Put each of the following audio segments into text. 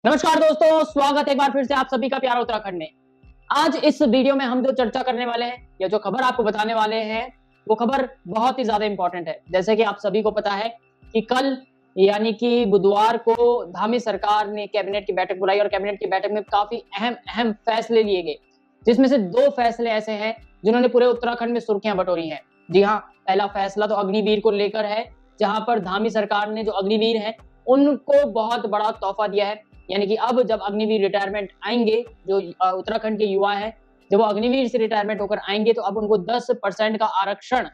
नमस्कार दोस्तों, स्वागत है एक बार फिर से आप सभी का प्यारा उत्तराखंड में। आज इस वीडियो में हम जो चर्चा करने वाले हैं या जो खबर आपको बताने वाले हैं वो खबर बहुत ही ज्यादा इंपॉर्टेंट है। जैसे कि आप सभी को पता है कि कल यानी कि बुधवार को धामी सरकार ने कैबिनेट की बैठक बुलाई और कैबिनेट की बैठक में काफी अहम अहम फैसले लिए गए, जिसमें से दो फैसले ऐसे हैं जिन्होंने पूरे उत्तराखंड में सुर्खियां बटोरी हैं। जी हाँ, पहला फैसला तो अग्निवीर को लेकर है, जहां पर धामी सरकार ने जो अग्निवीर है उनको बहुत बड़ा तोहफा दिया है। यानी कि अब जब अग्निवीर रिटायरमेंट आएंगे, जो उत्तराखंड के युवा है, जब वो अग्निवीर से रिटायरमेंट होकर आएंगे तो अब उनको 10% का आरक्षण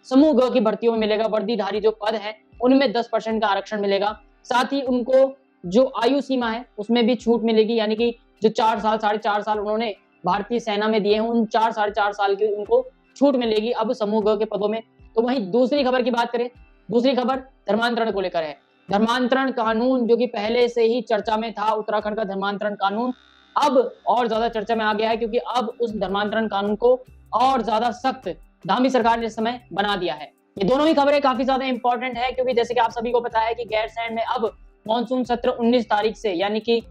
समूह ग की भर्तियों में मिलेगा। वर्दीधारी जो पद है उनमें 10% का आरक्षण मिलेगा। साथ ही उनको जो आयु सीमा है उसमें भी छूट मिलेगी, यानी कि जो 4 साल 4.5 साल उन्होंने भारतीय सेना में दिए हैं, उन 4 4.5 साल की उनको छूट मिलेगी अब समूह ग के पदों में। तो वहीं दूसरी खबर की बात करें, दूसरी खबर धर्मांतरण को लेकर है। धर्मांतरण कानून जो कि पहले से ही चर्चा में था, उत्तराखंड का धर्मांतरण कानून अब और ज्यादा चर्चा में आ गया है, क्योंकि अब उस धर्मांतरण कानून को और ज्यादा सख्त धामी सरकार ने इस समय बना दिया है। ये दोनों ही खबरें काफी ज्यादा इंपॉर्टेंट है, क्योंकि जैसे कि आप सभी को पता है कि गैरसैंण में अब मानसून सत्र 19 तारीख से, यानी कि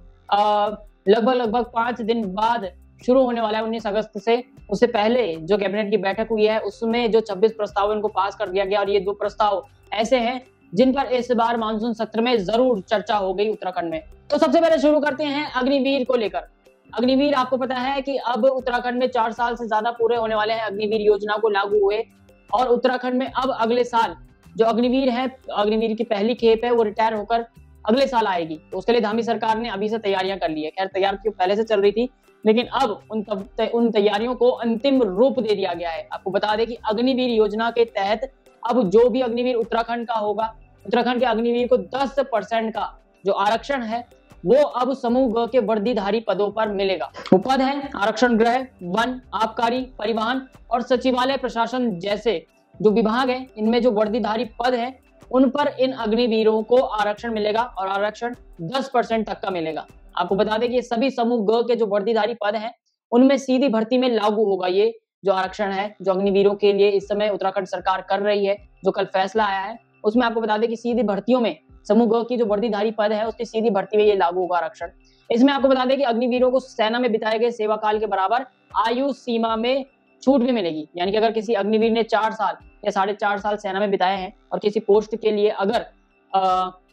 लगभग 5 दिन बाद शुरू होने वाला है, 19 अगस्त से। उससे पहले जो कैबिनेट की बैठक हुई है उसमें जो 26 प्रस्ताव इनको पास कर दिया गया, और ये 2 प्रस्ताव ऐसे हैं जिन पर इस बार मानसून सत्र में जरूर चर्चा हो गई उत्तराखंड में। तो सबसे पहले शुरू करते हैं अग्निवीर को लेकर। अग्निवीर, आपको पता है कि अब उत्तराखंड में 4 साल से ज्यादा पूरे होने वाले हैं अग्निवीर योजना को लागू हुए, और उत्तराखंड में अब अगले साल जो अग्निवीर है, अग्निवीर की पहली खेप है वो रिटायर होकर अगले साल आएगी। तो उसके लिए धामी सरकार ने अभी से तैयारियां कर ली है। खैर, तैयार पहले से चल रही थी, लेकिन अब उन तैयारियों को अंतिम रूप दे दिया गया है। आपको बता दें कि अग्निवीर योजना के तहत अब जो भी अग्निवीर उत्तराखंड का होगा, उत्तराखंड के अग्निवीर को 10% का जो आरक्षण है वो अब समूह ग के वर्दीधारी पदों पर मिलेगा। वो पद है आरक्षण गृह, वन, आबकारी, परिवहन और सचिवालय प्रशासन जैसे जो विभाग है, इनमें जो वर्दीधारी पद है उन पर इन अग्निवीरों को आरक्षण मिलेगा, और आरक्षण 10% तक का मिलेगा। आपको बता दें कि ये सभी समूह ग के जो वर्दीधारी पद हैं उनमें सीधी भर्ती में लागू होगा ये जो आरक्षण है, जो अग्निवीरों के लिए इस समय उत्तराखंड सरकार कर रही है। जो कल फैसला आया है उसमें आपको बता दें कि सीधी भर्तियों में समूह ग की जो वर्दीधारी पद है उसकी सीधी भर्ती में ये लागू होगा आरक्षण। इसमें आपको बता दें कि अग्निवीरों को सेना में बिताए गए सेवा काल के बराबर आयु सीमा में छूट भी मिलेगी। यानी कि अगर किसी अग्निवीर ने 4 साल या 4.5 साल सेना में बिताए हैं और किसी पोस्ट के लिए अगर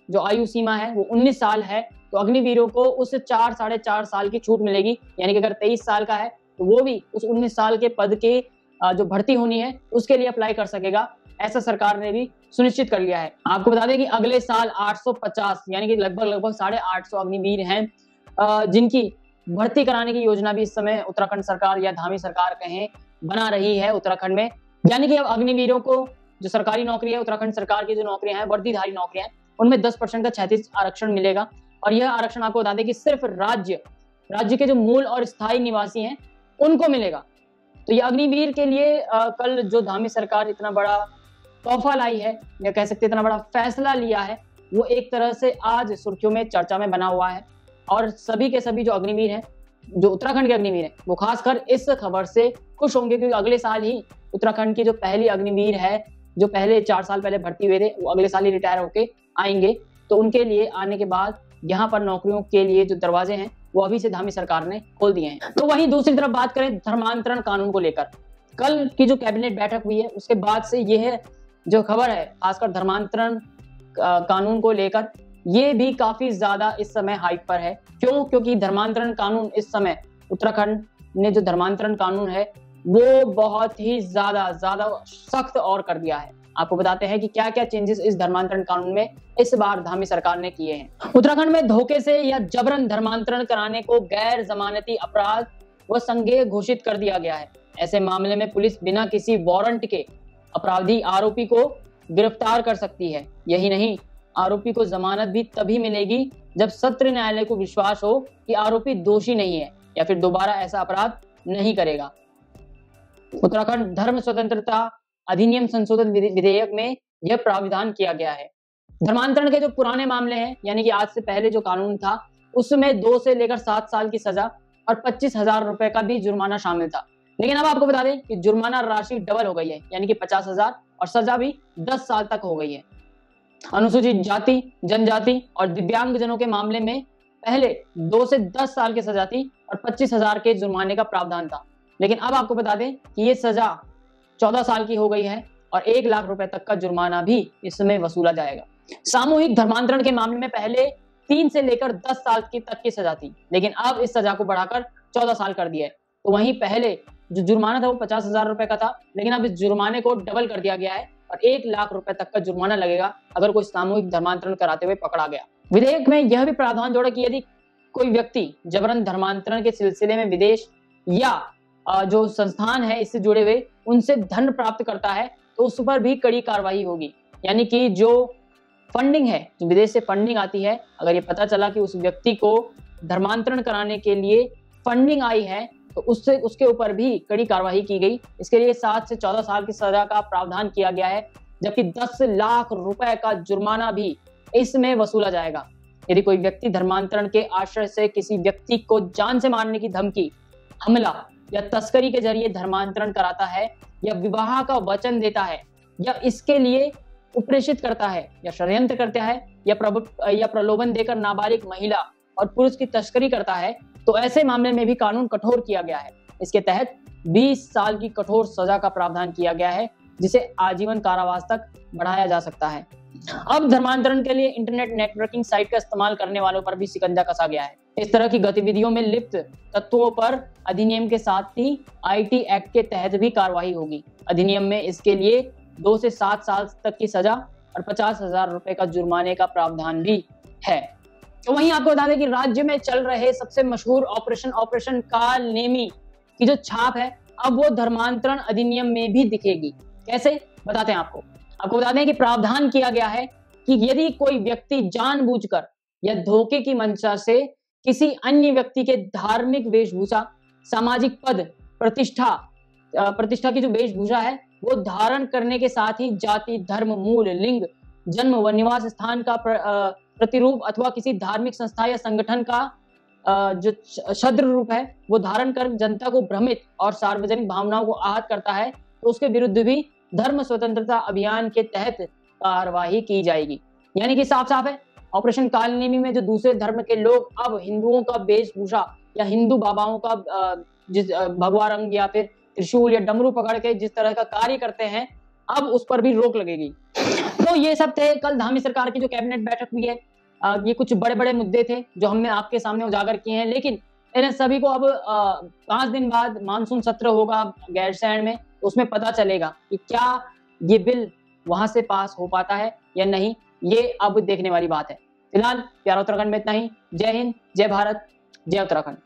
जो आयु सीमा है वो 19 साल है, तो अग्निवीरों को उस 4 4.5 साल की छूट मिलेगी। यानी कि अगर 23 साल का है तो वो भी उस 19 साल के पद के जो भर्ती होनी है उसके लिए अप्लाई कर सकेगा। ऐसा सरकार ने भी सुनिश्चित कर लिया है। आपको बता दें कि अगले साल 850 यानी कि लगभग 850 अग्निवीर हैं जिनकी भर्ती कराने की योजना भी इस समय उत्तराखंड सरकार या धामी सरकार कहें बना रही है उत्तराखंड में। यानी कि अब अग्निवीरों को जो सरकारी नौकरी है, उत्तराखंड सरकार की जो नौकरियां हैं, वर्दीधारी नौकरियां हैं, उनमें 10% का 36 आरक्षण मिलेगा। और यह आरक्षण आपको बता दें कि सिर्फ राज्य के जो मूल और स्थायी निवासी हैं उनको मिलेगा। तो ये अग्निवीर के लिए कल जो धामी सरकार इतना बड़ा तोहफा लाई है, या कह सकते इतना बड़ा फैसला लिया है, वो एक तरह से आज सुर्खियों में चर्चा में बना हुआ है। और सभी के सभी जो अग्निवीर हैं, जो उत्तराखंड के अग्निवीर हैं, वो खासकर इस खबर से खुश होंगे, क्योंकि अगले साल ही उत्तराखंड की जो पहली अग्निवीर है, जो पहले 4 साल पहले भर्ती हुए थे, वो अगले साल ही रिटायर होके आएंगे। तो उनके लिए आने के बाद यहाँ पर नौकरियों के लिए जो दरवाजे हैं वो अभी से धामी सरकार ने खोल दिए हैं। तो वहीं दूसरी तरफ बात करें धर्मांतरण कानून को लेकर, कल की जो कैबिनेट बैठक हुई है उसके बाद से यह जो खबर है खासकर धर्मांतरण कानून को लेकर, ये भी काफी ज्यादा इस समय हाइप पर है। क्यों? क्योंकि धर्मांतरण कानून इस समय उत्तराखंड ने जो धर्मांतरण कानून है वो बहुत ही ज्यादा सख्त और कर दिया है। आपको बताते हैं कि क्या क्या चेंजेस इस धर्मांतरण कानून में इस बार धामी सरकार ने किए हैं। उत्तराखंड में धोखे से या जबरन धर्मांतरण कराने को गैर जमानती अपराध व संज्ञेय घोषित कर दिया गया है। ऐसे मामले में पुलिस बिना किसी वारंट के अपराधी आरोपी को गिरफ्तार कर सकती है। यही नहीं, आरोपी को जमानत भी तभी मिलेगी जब सत्र न्यायालय को विश्वास हो कि आरोपी दोषी नहीं है या फिर दोबारा ऐसा अपराध नहीं करेगा। उत्तराखंड धर्म स्वतंत्रता अधिनियम संशोधन विधेयक में यह प्राविधान किया गया है। धर्मांतरण के जो पुराने मामले हैं, यानी कि आज से पहले जो कानून था उसमें 2 से लेकर 7 साल की सजा और 25,000 रुपए का भी जुर्माना शामिल था। लेकिन अब आपको बता दें कि जुर्माना राशि डबल हो गई है, यानी कि 50,000, और सजा भी 10 साल तक हो गई है। अनुसूचित जाति, जनजाति और दिव्यांगजनों के मामले में पहले 2 से 10 साल की सजा थी और 25,000 के जुर्माने का प्रावधान था। लेकिन अब आपको बता दें कि ये सजा 14 साल की हो गई है और 1 लाख रुपए तक का जुर्माना भी इसमें वसूला जाएगा। सामूहिक धर्मांतरण के मामले में पहले 3 से लेकर 10 साल तक की सजा थी, लेकिन अब इस सजा को बढ़ाकर 14 साल कर दिया है। तो वहीं पहले जो जुर्माना था वो 50,000 रुपए का था, लेकिन अब इस जुर्माने को डबल कर दिया गया है और 1 लाख रुपए तक का जुर्माना लगेगा अगर कोई सामूहिक धर्मांतरण कराते हुए पकड़ा गया। विधेयक में यह भी प्रावधान जोड़ा कि यदि कोई व्यक्ति जबरन धर्मांतरण के सिलसिले में विदेश या जो संस्थान है इससे जुड़े हुए उनसे धन प्राप्त करता है तो उस पर भी कड़ी कार्रवाई होगी। यानी कि जो फंडिंग है, जो विदेश से फंडिंग आती है, अगर ये पता चला कि उस व्यक्ति को धर्मांतरण कराने के लिए फंडिंग आई है तो उसके ऊपर भी कड़ी कार्रवाई की गई। इसके लिए 7 से 14 साल की सजा का प्रावधान किया गया है, जबकि 10 लाख रुपए का जुर्माना भी इसमें वसूला जाएगा। यदि कोई व्यक्ति धर्मांतरण के आश्रय से किसी व्यक्ति को जान से मारने की धमकी, हमला या तस्करी के जरिए धर्मांतरण कराता है या विवाह का वचन देता है या इसके लिए उपरेषित करता है या षड्यंत्र करता है या प्रलोभन देकर नाबालिग महिला और पुरुष की तस्करी करता है तो ऐसे मामले में भी कानून कठोर किया गया है। इसके तहत 20 साल की कठोर सजा का प्रावधान किया गया है, जिसे आजीवन कारावास तक बढ़ाया जा सकता है। अब धर्मांतरण के लिए इंटरनेट नेटवर्किंग साइट का इस्तेमाल करने वालों पर भी शिकंजा कसा गया है। इस तरह की गतिविधियों में लिप्त तत्वों पर अधिनियम के साथ ही आईटी एक्ट के तहत भी कार्रवाई होगी। अधिनियम में इसके लिए 2 से 7 साल तक की सजा और 50,000 रुपए का जुर्माने का प्रावधान भी है। तो वहीं आपको बता दें कि राज्य में चल रहे सबसे मशहूर ऑपरेशन काल नेमी की जो छाप है अब वो धर्मांतरण अधिनियम में भी दिखेगी। कैसे, बताते हैं आपको बता दें कि प्रावधान किया गया है कि यदि कोई व्यक्ति जानबूझकर या धोखे की मंशा से किसी अन्य व्यक्ति के धार्मिक वेशभूषा, सामाजिक पद, प्रतिष्ठा की जो वेशभूषा है वो धारण करने के साथ ही जाति, धर्म, मूल, लिंग, जन्म व निवास स्थान का प्रतिरूप अथवा किसी धार्मिक संस्था या संगठन का जो छद्म रूप है वो धारण कर जनता को भ्रमित और सार्वजनिक भावनाओं को आहत करता है तो उसके विरुद्ध भी धर्म स्वतंत्रता अभियान के तहत कार्यवाही की जाएगी। यानी कि साफ साफ है, ऑपरेशन काल नेमी में जो दूसरे धर्म के लोग अब हिंदुओं का वेशभूषा या हिंदू बाबाओं का जिस भगवा रंग या फिर त्रिशूल या डमरू पकड़ के जिस तरह का कार्य करते हैं अब उस पर भी रोक लगेगी। तो ये सब थे कल धामी सरकार की जो कैबिनेट बैठक हुई है। ये कुछ बड़े बड़े मुद्दे थे जो हमने आपके सामने उजागर किए हैं, लेकिन इन सभी को अब 5 दिन बाद मानसून सत्र होगा गैरसैंण में, उसमें पता चलेगा कि क्या ये बिल वहां से पास हो पाता है या नहीं, ये अब देखने वाली बात है। फिलहाल प्यारा उत्तराखंड में इतना ही। जय हिंद, जय भारत, जय उत्तराखंड।